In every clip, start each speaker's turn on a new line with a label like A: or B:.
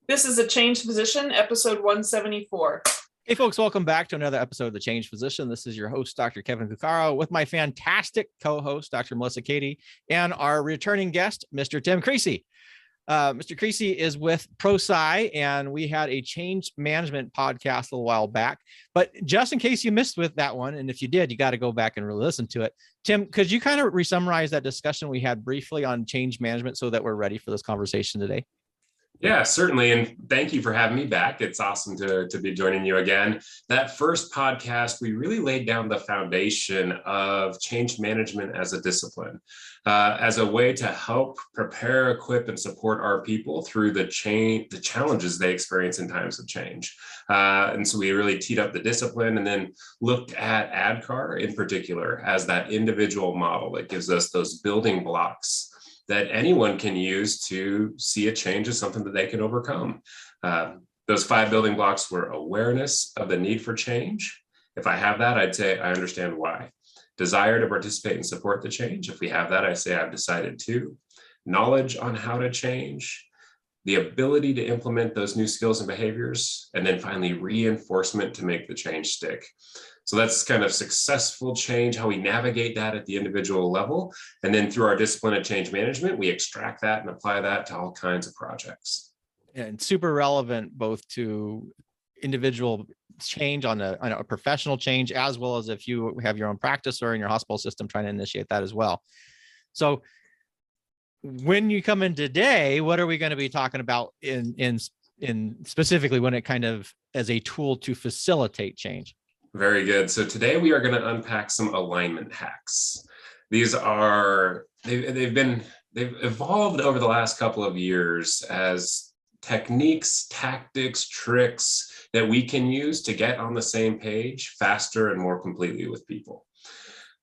A: This is a Changed Physician, episode 174.
B: Hey folks, welcome back to another episode of The Changed Physician. This is your host, Dr. Kevin Cuccaro, with my fantastic co-host, Dr. Melissa Cady, and our returning guest, Mr. Tim Creasey. Mr. Creasey is with ProSci, and we had a change management podcast a little while back. But just in case you missed with that one, and if you did, you got to go back and really listen to it. Tim, could you kind of re-summarize that discussion we had briefly on change management so that we're ready for this conversation today?
C: Yeah, certainly. And thank you for having me back. It's awesome to be joining you again. That first podcast, we really laid down the foundation of change management as a discipline, as a way to help prepare, equip, and support our people through the challenges they experience in times of change. And so we really teed up the discipline and then looked at ADKAR in particular as that individual model that gives us those building blocks that anyone can use to see a change as something that they can overcome. Those 5 building blocks were awareness of the need for change. If I have that, I'd say I understand why. Desire to participate and support the change. If we have that, I say I've decided to. Knowledge on how to change. The ability to implement those new skills and behaviors. And then finally, reinforcement to make the change stick. So that's kind of successful change, how we navigate that at the individual level. And then through our discipline of change management, we extract that and apply that to all kinds of projects.
B: And super relevant both to individual change on a professional change, as well as if you have your own practice or in your hospital system trying to initiate that as well. So when you come in today, what are we going to be talking about in specifically when it kind of as a tool to facilitate change?
C: Very good. So today we are going to unpack some alignment hacks. These are, they've evolved over the last couple of years as techniques, tactics, tricks that we can use to get on the same page faster and more completely with people.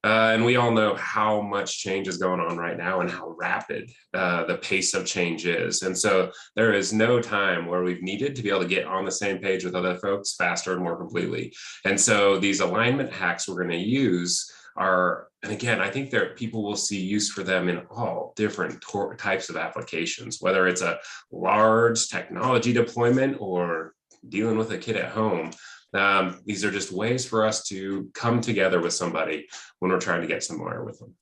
C: And we all know how much change is going on right now and how rapid the pace of change is. And so there is no time where we've needed to be able to get on the same page with other folks faster and more completely. And so these alignment hacks we're going to use are, and again, I think people will see use for them in all different types of applications, whether it's a large technology deployment or dealing with a kid at home. These are just ways for us to come together with somebody when we're trying to get somewhere with them.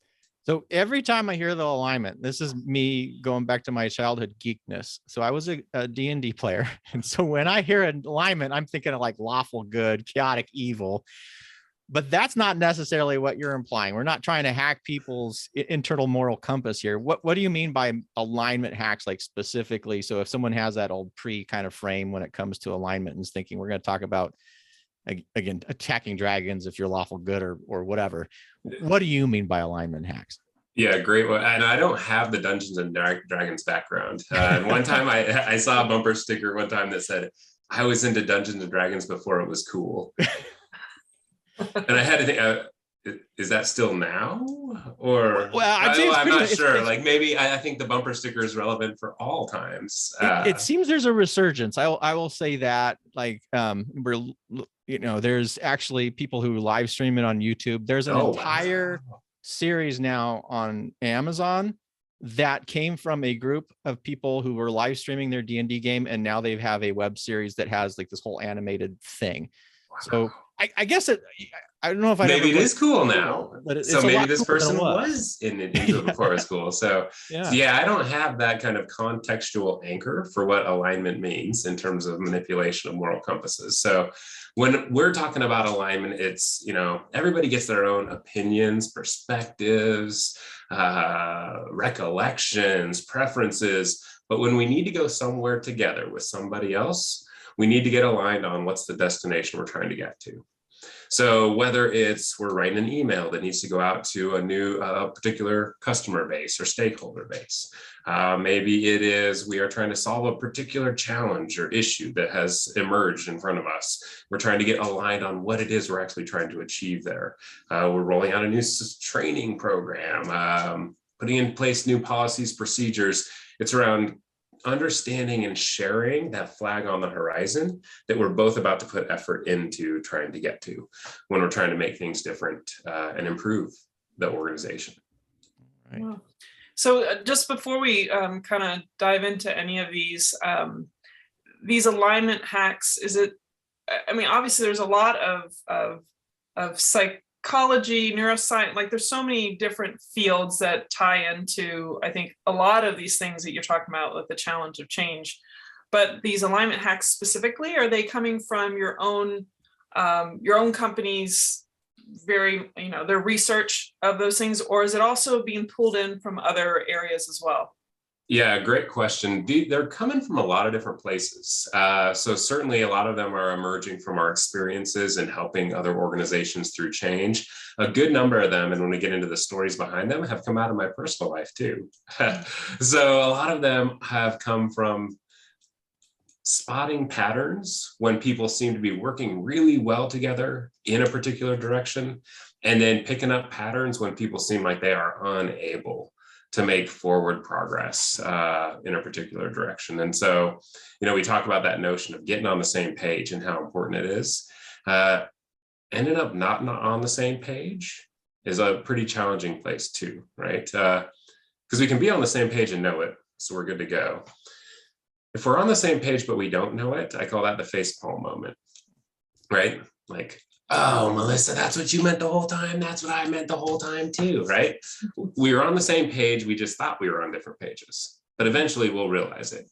B: So every time I hear the alignment, this is me going back to my childhood geekness. So I was a D&D player. And so when I hear an alignment, I'm thinking of like lawful good, chaotic evil. But that's not necessarily what you're implying. We're not trying to hack people's internal moral compass here. What do you mean by alignment hacks, like specifically? So if someone has that old kind of frame when it comes to alignment and is thinking we're going to talk about, again, attacking dragons if you're lawful good or whatever, what do you mean by alignment hacks?
C: Yeah, great. And I don't have the Dungeons and Dragons background. And one time I saw a bumper sticker one time that said, I was into Dungeons and Dragons before it was cool. And I had to think, is that still now? Or I'm not sure. Like maybe I think the bumper sticker is relevant for all times.
B: It seems there's a resurgence. I will say that, like, there's actually people who live stream it on YouTube. There's an entire series now on Amazon that came from a group of people who were live streaming their D&D game, and now they have a web series that has like this whole animated thing. Wow. So I guess I don't know if
C: maybe it is cool now. So maybe this person was into it before it was cool. So yeah, I don't have that kind of contextual anchor for what alignment means in terms of manipulation of moral compasses. So when we're talking about alignment, it's, everybody gets their own opinions, perspectives, recollections, preferences. But when we need to go somewhere together with somebody else, we need to get aligned on what's the destination we're trying to get to. So whether it's we're writing an email that needs to go out to a new particular customer base or stakeholder base, maybe it is we are trying to solve a particular challenge or issue that has emerged in front of us. We're trying to get aligned on what it is we're actually trying to achieve there. We're rolling out a new training program, putting in place new policies, procedures. It's around understanding and sharing that flag on the horizon that we're both about to put effort into trying to get to when we're trying to make things different and improve the organization.
A: Right. Wow. So just before we kind of dive into any of these, these alignment hacks, is it, I mean, obviously there's a lot of psychology, neuroscience, like there's so many different fields that tie into, I think, a lot of these things that you're talking about with the challenge of change. But these alignment hacks specifically, are they coming from your own company's very, their research of those things, or is it also being pulled in from other areas as well?
C: Yeah, great question. They're coming from a lot of different places. So certainly a lot of them are emerging from our experiences and helping other organizations through change. A good number of them, and when we get into the stories behind them, have come out of my personal life too. So a lot of them have come from spotting patterns when people seem to be working really well together in a particular direction, and then picking up patterns when people seem like they are unable to make forward progress in a particular direction. And so, we talk about that notion of getting on the same page and how important it is. Ending up not on the same page is a pretty challenging place too, right? Because we can be on the same page and know it, so we're good to go. If we're on the same page but we don't know it, I call that the facepalm moment, right? Like, oh, Melissa, that's what you meant the whole time. That's what I meant the whole time too, right? We were on the same page. We just thought we were on different pages, but eventually we'll realize it.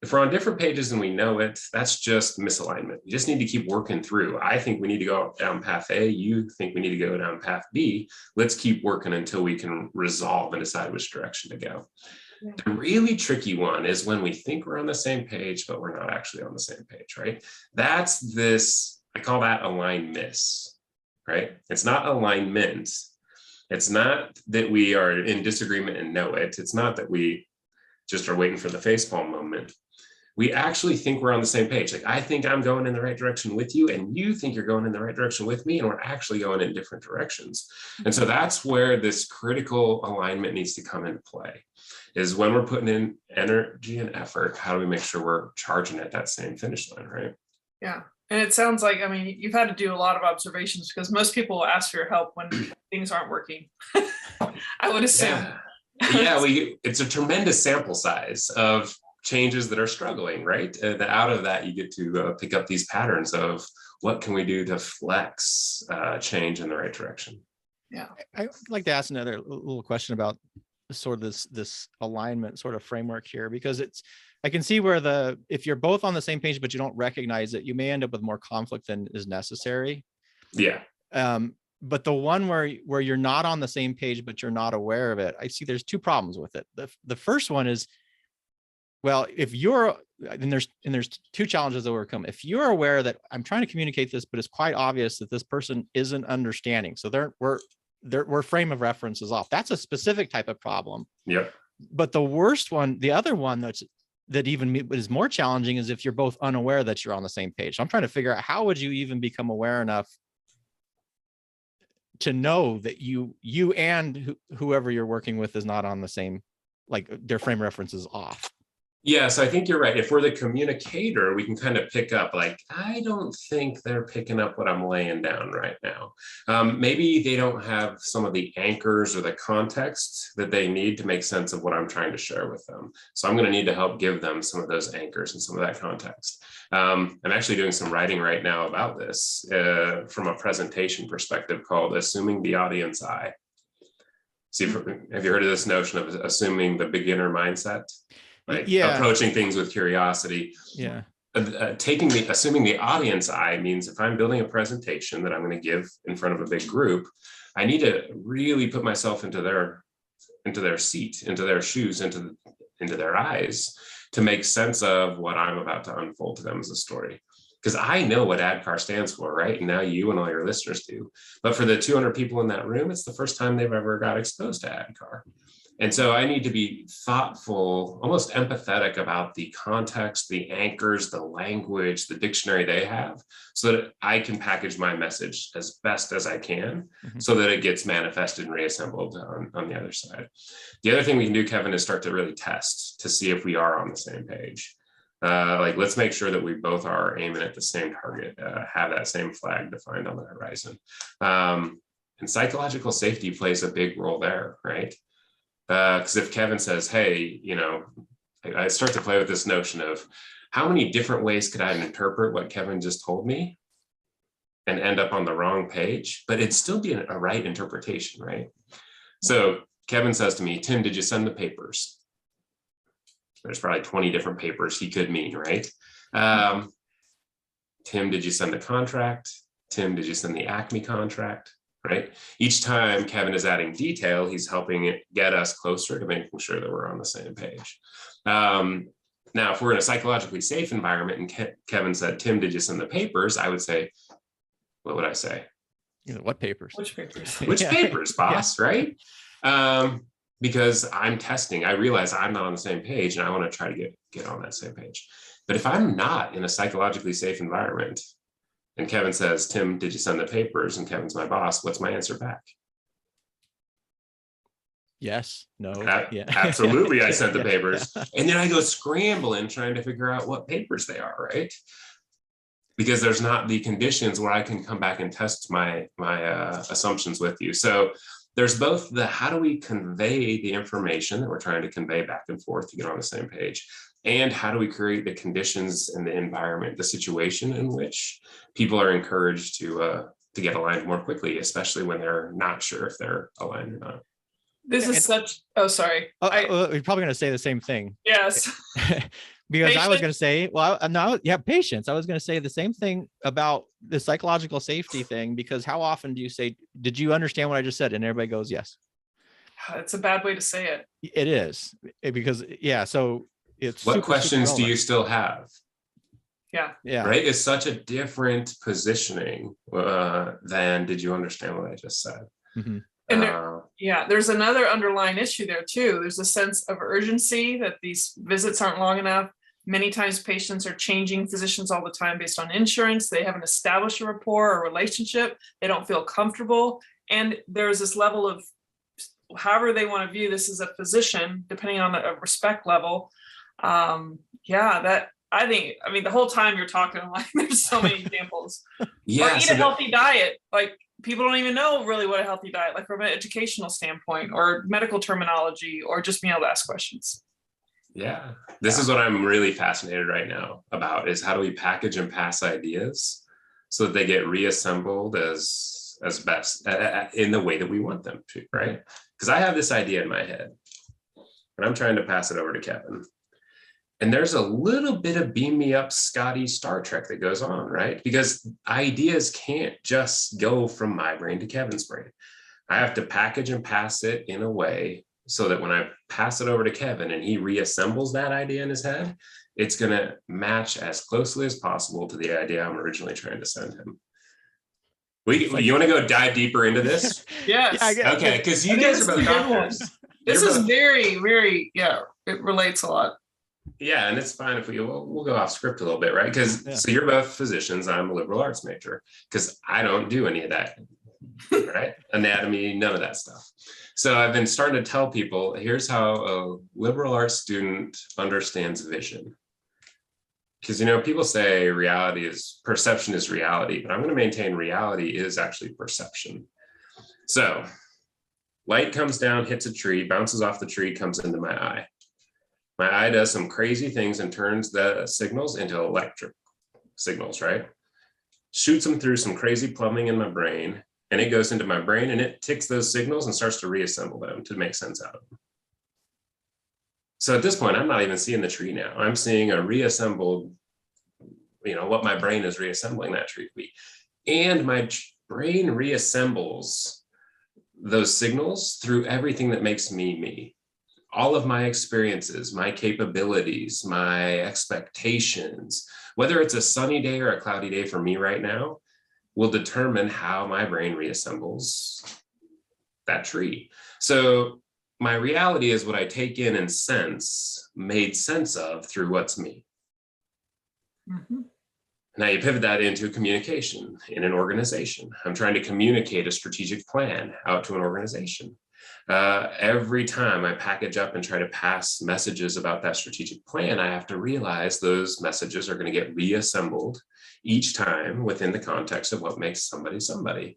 C: If we're on different pages and we know it, that's just misalignment. You just need to keep working through. I think we need to go down path A. You think we need to go down path B. Let's keep working until we can resolve and decide which direction to go. The really tricky one is when we think we're on the same page, but we're not actually on the same page, right? That's this, I call that align miss, right? It's not alignment. It's not that we are in disagreement and know it. It's not that we just are waiting for the facepalm moment. We actually think we're on the same page. Like, I think I'm going in the right direction with you, and you think you're going in the right direction with me, and we're actually going in different directions. And so that's where this critical alignment needs to come into play, is when we're putting in energy and effort, how do we make sure we're charging at that same finish line, right?
A: Yeah. And it sounds like, I mean, you've had to do a lot of observations, because most people will ask for your help when things aren't working. I would assume.
C: Yeah, it's a tremendous sample size of changes that are struggling, right? And out of that, you get to pick up these patterns of what can we do to flex change in the right direction.
A: Yeah.
B: I'd like to ask another little question about sort of this alignment sort of framework here, because I can see where if you're both on the same page, but you don't recognize it, you may end up with more conflict than is necessary.
C: Yeah.
B: But the one where you're not on the same page, but you're not aware of it, I see there's two problems with it. The first one is, well, there's two challenges to overcome. If you're aware that I'm trying to communicate this, but it's quite obvious that this person isn't understanding, so their frame of reference is off. That's a specific type of problem.
C: Yep.
B: But the worst one, the other one that even is more challenging, is if you're both unaware that you're on the same page. So I'm trying to figure out, how would you even become aware enough to know that you and whoever you're working with is not on the same, like their frame reference is off?
C: Yeah, so I think you're right. If we're the communicator, we can kind of pick up, like, I don't think they're picking up what I'm laying down right now. Maybe they don't have some of the anchors or the context that they need to make sense of what I'm trying to share with them. So I'm going to need to help give them some of those anchors and some of that context. I'm actually doing some writing right now about this from a presentation perspective called Assuming the Audience Eye. See, have you heard of this notion of assuming the beginner mindset? Like, yeah, approaching things with curiosity.
B: Yeah.
C: Assuming the audience eye means if I'm building a presentation that I'm going to give in front of a big group, I need to really put myself into their seat, into their shoes, into their eyes to make sense of what I'm about to unfold to them as a story. Because I know what ADKAR stands for, right? And now you and all your listeners do. But for the 200 people in that room, it's the first time they've ever got exposed to ADKAR. And so I need to be thoughtful, almost empathetic about the context, the anchors, the language, the dictionary they have, so that I can package my message as best as I can, so that it gets manifested and reassembled on the other side. The other thing we can do, Kevin, is start to really test to see if we are on the same page. Like, let's make sure that we both are aiming at the same target, have that same flag defined on the horizon. And psychological safety plays a big role there, right? Because if Kevin says, hey, I start to play with this notion of, how many different ways could I interpret what Kevin just told me and end up on the wrong page? But it'd still be a right interpretation, right? So Kevin says to me, Tim, did you send the papers? There's probably 20 different papers he could mean, right? Tim, did you send the contract? Tim, did you send the Acme contract? Right? Each time Kevin is adding detail, he's helping it get us closer to making sure that we're on the same page. Now, if we're in a psychologically safe environment and Kevin said, Tim, did you send the papers? I would say, what would I say?
B: What papers?
A: Which papers?
C: Which papers, boss, right? Because I'm testing. I realize I'm not on the same page and I want to try to get on that same page. But if I'm not in a psychologically safe environment and Kevin says, Tim, did you send the papers? And Kevin's my boss, what's my answer back?
B: Yes, no, yeah.
C: Absolutely, I sent the papers.
B: Yeah.
C: And then I go scrambling trying to figure out what papers they are, right? Because there's not the conditions where I can come back and test my assumptions with you. So there's both the how do we convey the information that we're trying to convey back and forth to get on the same page, and how do we create the conditions and the environment, the situation in which people are encouraged to get aligned more quickly, especially when they're not sure if they're aligned or not.
A: This is such, oh, sorry.
B: You're probably going to say the same thing.
A: Yes.
B: Because I was going to say, well, no, yeah, patience. I was going to say the same thing about the psychological safety thing, because how often do you say, did you understand what I just said? And everybody goes, yes.
A: It's a bad way to say it.
B: It is, because, yeah, so it's.
C: What questions do you still have?
A: Yeah.
B: Yeah.
C: Right. It's such a different positioning than did you understand what I just said?
B: Mm-hmm.
A: And there's another underlying issue there too. There's a sense of urgency that these visits aren't long enough. Many times patients are changing physicians all the time based on insurance. They haven't established a rapport or relationship. They don't feel comfortable. And there's this level of however they want to view this as a physician, depending on a respect level. That I mean, the whole time you're talking, like there's so many examples.
C: Yeah.
A: Or eat a healthy diet. Like people don't even know really what a healthy diet, like from an educational standpoint or medical terminology, or just being able to ask questions.
C: Yeah. This is what I'm really fascinated right now about, is how do we package and pass ideas so that they get reassembled as best in the way that we want them to, right? Because I have this idea in my head and I'm trying to pass it over to Kevin. And there's a little bit of beam me up Scotty Star Trek that goes on, right? Because ideas can't just go from my brain to Kevin's brain. I have to package and pass it in a way so that when I pass it over to Kevin and he reassembles that idea in his head, it's going to match as closely as possible to the idea I'm originally trying to send him. You want to go dive deeper into this?
A: Yes.
B: Yeah,
C: okay, because you guys are both doctors.
A: This is very, very, it relates a lot.
C: Yeah, and it's fine if we'll go off script a little bit, right? Because So you're both physicians. I'm a liberal arts major, because I don't do any of that, right? Anatomy, none of that stuff. So I've been starting to tell people, here's how a liberal arts student understands vision. Because, people say perception is reality, but I'm going to maintain reality is actually perception. So light comes down, hits a tree, bounces off the tree, comes into my eye. My eye does some crazy things and turns the signals into electric signals, right? Shoots them through some crazy plumbing in my brain, and it goes into my brain and it takes those signals and starts to reassemble them to make sense out of them. So at this point, I'm not even seeing the tree now. I'm seeing a reassembled, what my brain is reassembling that tree to be. And my brain reassembles those signals through everything that makes me me. All of my experiences, my capabilities, my expectations, whether it's a sunny day or a cloudy day for me right now, will determine how my brain reassembles that tree. So my reality is what I take in and made sense of through what's me.
A: Mm-hmm.
C: Now you pivot that into communication in an organization. I'm trying to communicate a strategic plan out to an organization. Every time I package up and try to pass messages about that strategic plan, I have to realize those messages are going to get reassembled each time within the context of what makes somebody somebody.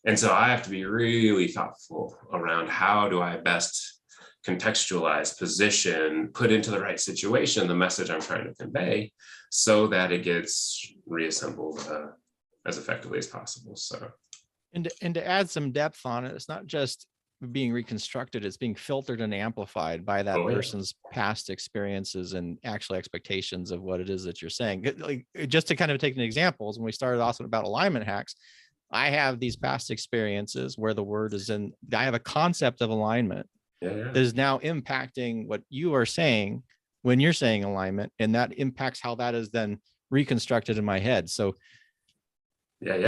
C: And so I have to be really thoughtful around how do I best contextualize, position, put into the right situation the message I'm trying to convey, so that it gets reassembled as effectively as possible. So,
B: and to add some depth on it, it's not just being reconstructed, it's being filtered and amplified by that person's past experiences and actual expectations of what it is that you're saying. Like, just to kind of take an example, when we started off about alignment hacks, I have these past experiences where the word is in, I have a concept of alignment that is now impacting what you are saying when you're saying alignment, and that impacts how that is then reconstructed in my head. So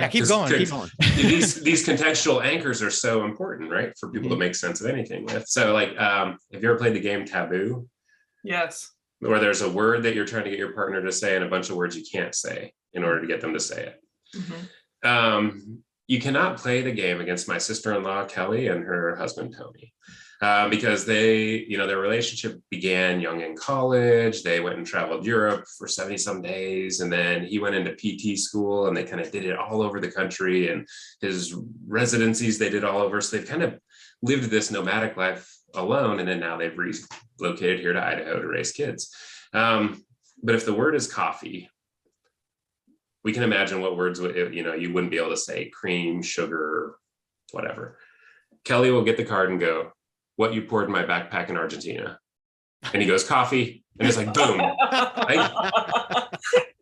B: keep going.
C: These contextual anchors are so important, right, for people to make sense of anything with. So, like, have you ever played the game Taboo?
A: Yes.
C: Where there's a word that you're trying to get your partner to say and a bunch of words you can't say in order to get them to say it. You cannot play the game against my sister-in-law Kelly and her husband Tony, because they, their relationship began young in college. They went and traveled Europe for 70 some days, and then he went into PT school, and they kind of did it all over the country, and his residencies they did all over. So they've kind of lived this nomadic life alone, and then now they've relocated here to Idaho to raise kids. But if the word is coffee, we can imagine what words you wouldn't be able to say: cream, sugar, whatever. Kelly will get the card and go, "What you poured in my backpack in Argentina?" And he goes, "Coffee." And it's like, boom.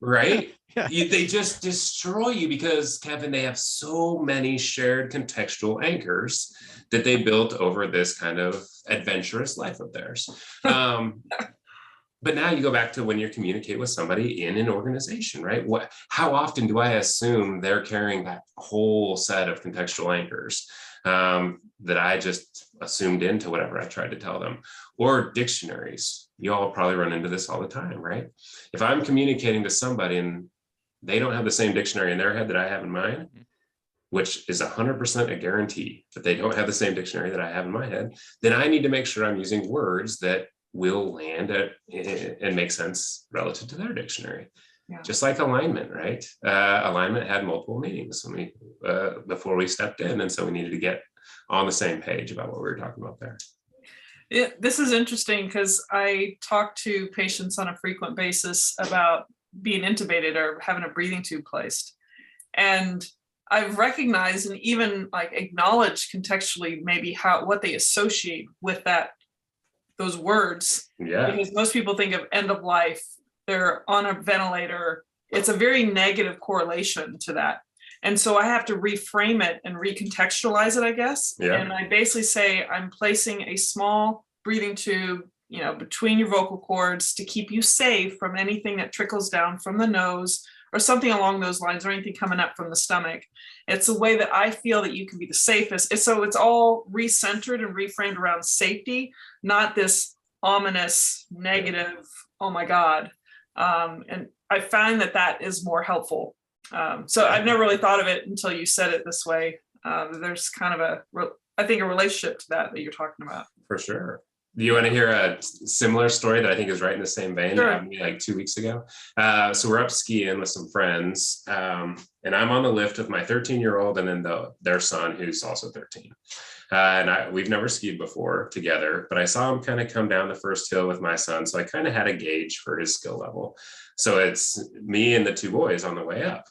C: Right?
B: Yeah.
C: They just destroy you because, Kevin, they have so many shared contextual anchors that they built over this kind of adventurous life of theirs. But now you go back to when you communicate with somebody in an organization, right? How often do I assume they're carrying that whole set of contextual anchors that I just assumed into whatever I tried to tell them? Or dictionaries. You all probably run into this all the time, right? If I'm communicating to somebody and they don't have the same dictionary in their head that I have in mine, which is 100% a guarantee that they don't have the same dictionary that I have in my head, then I need to make sure I'm using words that will land and make sense relative to their dictionary. Yeah. Just like alignment, right? Alignment had multiple meanings when before we stepped in, and so we needed to get on the same page about what we were talking about there.
A: This is interesting because I talk to patients on a frequent basis about being intubated or having a breathing tube placed, and I've recognized and even like acknowledged contextually maybe what they associate with those words. Yeah. Because most people think of end of life, they're on a ventilator. It's a very negative correlation to that. And so I have to reframe it and recontextualize it, I guess. Yeah. And I basically say, I'm placing a small breathing tube, between your vocal cords to keep you safe from anything that trickles down from the nose or something along those lines, or anything coming up from the stomach. It's a way that I feel that you can be the safest. So it's all recentered and reframed around safety, not this ominous, negative, oh my God. And I find that is more helpful. So I've never really thought of it until you said it this way. There's kind of I think a relationship to that you're talking about.
C: For sure. Do you want to hear a similar story that I think is right in the same vein?
A: Sure.
C: That happened to me like 2 weeks ago. So we're up skiing with some friends, and I'm on the lift with my 13-year-old and then their son, who's also 13. And we've never skied before together, but I saw him kind of come down the first hill with my son. So I kind of had a gauge for his skill level. So it's me and the two boys on the way up.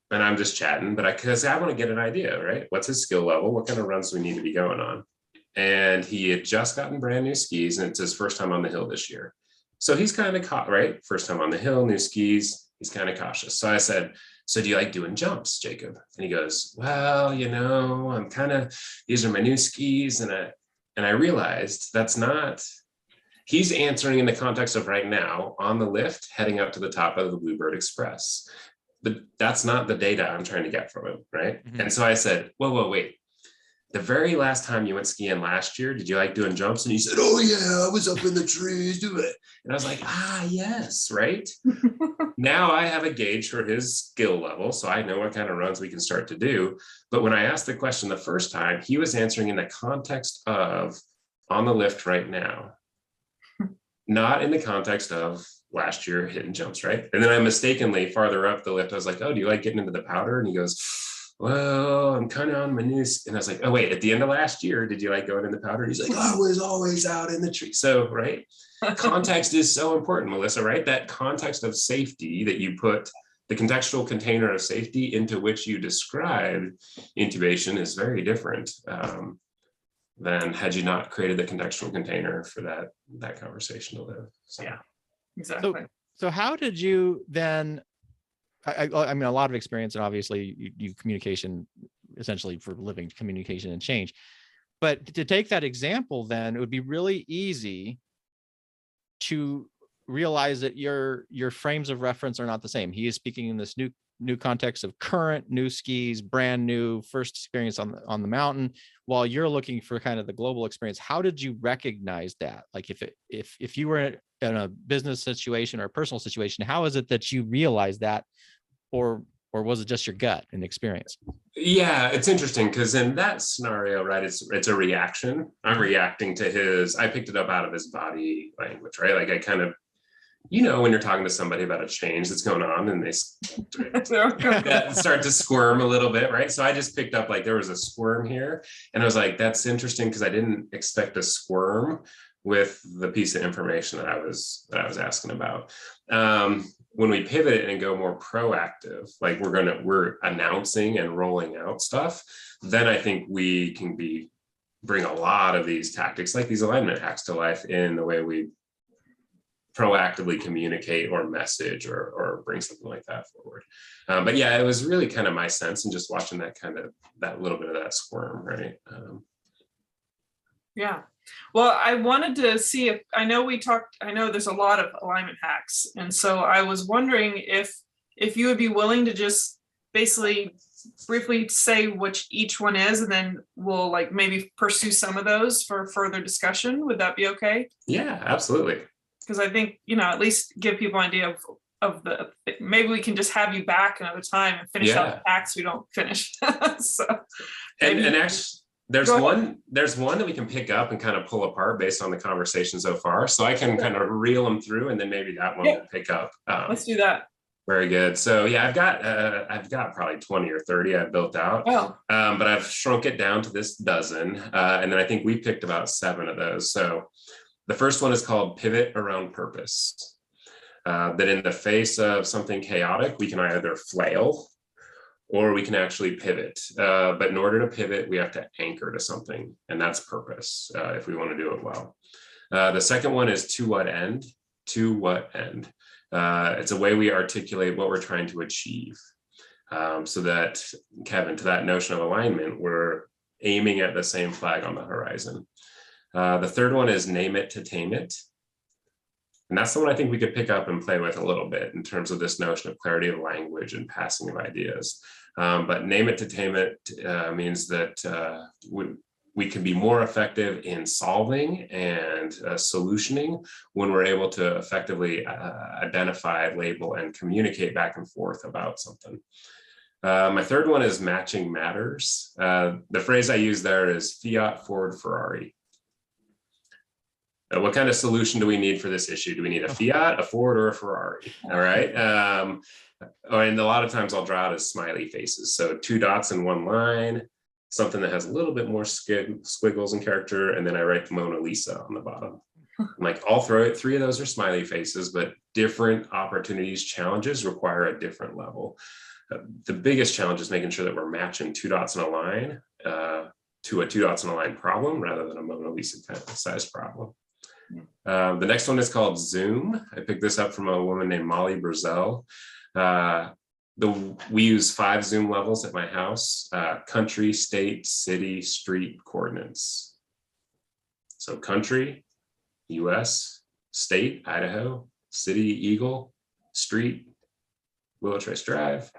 C: And I'm just chatting, because I want to get an idea, right? What's his skill level? What kind of runs do we need to be going on? And he had just gotten brand new skis, and it's his first time on the hill this year. So he's kind of caught, right? First time on the hill, new skis, he's kind of cautious. So I said, "So do you like doing jumps, Jacob?" And he goes, "Well, I'm these are my new skis." And I realized that's not, he's answering in the context of right now on the lift, heading up to the top of the Bluebird Express. But that's not the data I'm trying to get from him, right? Mm-hmm. And so I said, whoa, wait. The very last time you went skiing last year, did you like doing jumps? And he said, "Oh yeah, I was up in the trees doing it." And I was like, yes, right? Now I have a gauge for his skill level, so I know what kind of runs we can start to do. But when I asked the question the first time, he was answering in the context of on the lift right now, not in the context of last year hitting jumps, right? And then I mistakenly farther up the lift, I was like, "Oh, do you like getting into the powder?" And he goes, well, I'm kind of on my knees. And I was like, oh, wait, at the end of last year, did you like going in the powder? He's like, I was always out in the tree. So, right. Context is so important, Melissa, right? That context of safety that you put the contextual container of safety into which you describe intubation is very different than had you not created the contextual container for that conversation to live. So.
A: Yeah, exactly.
B: So how did you then, I mean, a lot of experience, and obviously you communication essentially for living communication and change, but to take that example, then it would be really easy to realize that your frames of reference are not the same. He is speaking in this new context of current, new skis, brand new, first experience on the mountain, while you're looking for kind of the global experience. How did you recognize that? Like if you were in a business situation or a personal situation, how is it that you realize that, or was it just your gut and experience?
C: Yeah, it's interesting because in that scenario, right, it's a reaction. I'm reacting to I picked it up out of his body language, right? Like I kind of, when you're talking to somebody about a change that's going on and they start to squirm a little bit, right? So I just picked up like there was a squirm here, and I was like, that's interesting because I didn't expect a squirm with the piece of information that I was asking about. When we pivot it and go more proactive, like we're announcing and rolling out stuff, then I think we can bring a lot of these tactics, like these alignment hacks, to life in the way we proactively communicate or message or bring something like that forward. But yeah, it was really kind of my sense and just watching that little bit of that squirm, right?
A: Yeah. Well, I wanted to see if, I know there's a lot of alignment hacks. And so I was wondering if you would be willing to just basically briefly say which each one is, and then we'll like maybe pursue some of those for further discussion. Would that be okay?
C: Yeah, absolutely. Because
A: I think, at least give people an idea of maybe we can just have you back another time and finish out the hacks we don't finish. So
C: and actually, there's one that we can pick up and kind of pull apart based on the conversation so far. So I can kind of reel them through, and then maybe that one will pick up.
A: Let's do that.
C: Very good. So yeah, I've got probably 20 or 30 I've built out, but I've shrunk it down to this dozen, and then I think we picked about 7 of those. So the first one is called pivot around purpose. That in the face of something chaotic, we can either flail or we can actually pivot. But in order to pivot, we have to anchor to something, and that's purpose if we want to do it well. The second one is to what end? To what end? It's a way we articulate what we're trying to achieve. So that, Kevin, to that notion of alignment, we're aiming at the same flag on the horizon. The third one is name it to tame it. And that's the one I think we could pick up and play with a little bit in terms of this notion of clarity of language and passing of ideas. But name it to tame it means that we can be more effective in solving and solutioning when we're able to effectively identify, label, and communicate back and forth about something. My third one is matching matters. The phrase I use there is Fiat, Ford, Ferrari. What kind of solution do we need for this issue? Do we need a Fiat, a Ford, or a Ferrari? All right. And a lot of times I'll draw it as smiley faces. So 2 dots in one line, something that has a little bit more squiggles and character, and then I write the Mona Lisa on the bottom. Like all 3 of those are smiley faces, but different opportunities, challenges require a different level. The biggest challenge is making sure that we're matching 2 dots in a line to a 2 dots in a line problem rather than a Mona Lisa kind of size problem. The next one is called Zoom. I picked this up from a woman named Molly Brazel. We use 5 Zoom levels at my house: country, state, city, street, coordinates. So country, US, state, Idaho, city, Eagle, street, Willow Trace Drive,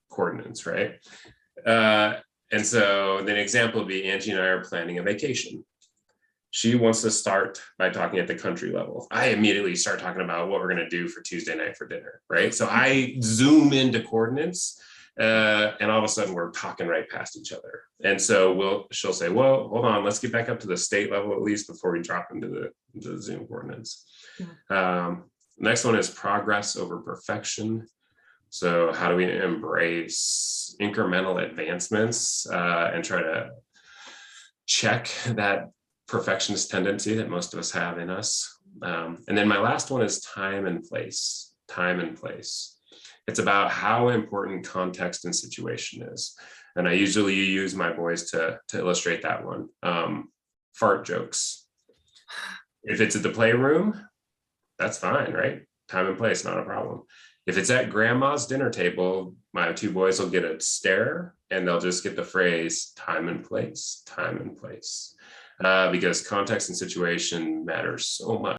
C: coordinates, right? And so the example would be Angie and I are planning a vacation. She wants to start by talking at the country level. I immediately start talking about what we're going to do for Tuesday night for dinner, right? So I zoom into coordinates, and all of a sudden we're talking right past each other. And so she'll say, well, hold on, let's get back up to the state level at least before we drop into the Zoom coordinates. Next one is progress over perfection. So how do we embrace incremental advancements and try to check that perfectionist tendency that most of us have in us? And then my last one is time and place. Time and place. It's about how important context and situation is. And I usually use my boys to illustrate that one. Fart jokes. If it's at the playroom, that's fine, right? Time and place, not a problem. If it's at grandma's dinner table, my two boys will get a stare and they'll just get the phrase time and place, because context and situation matters so much.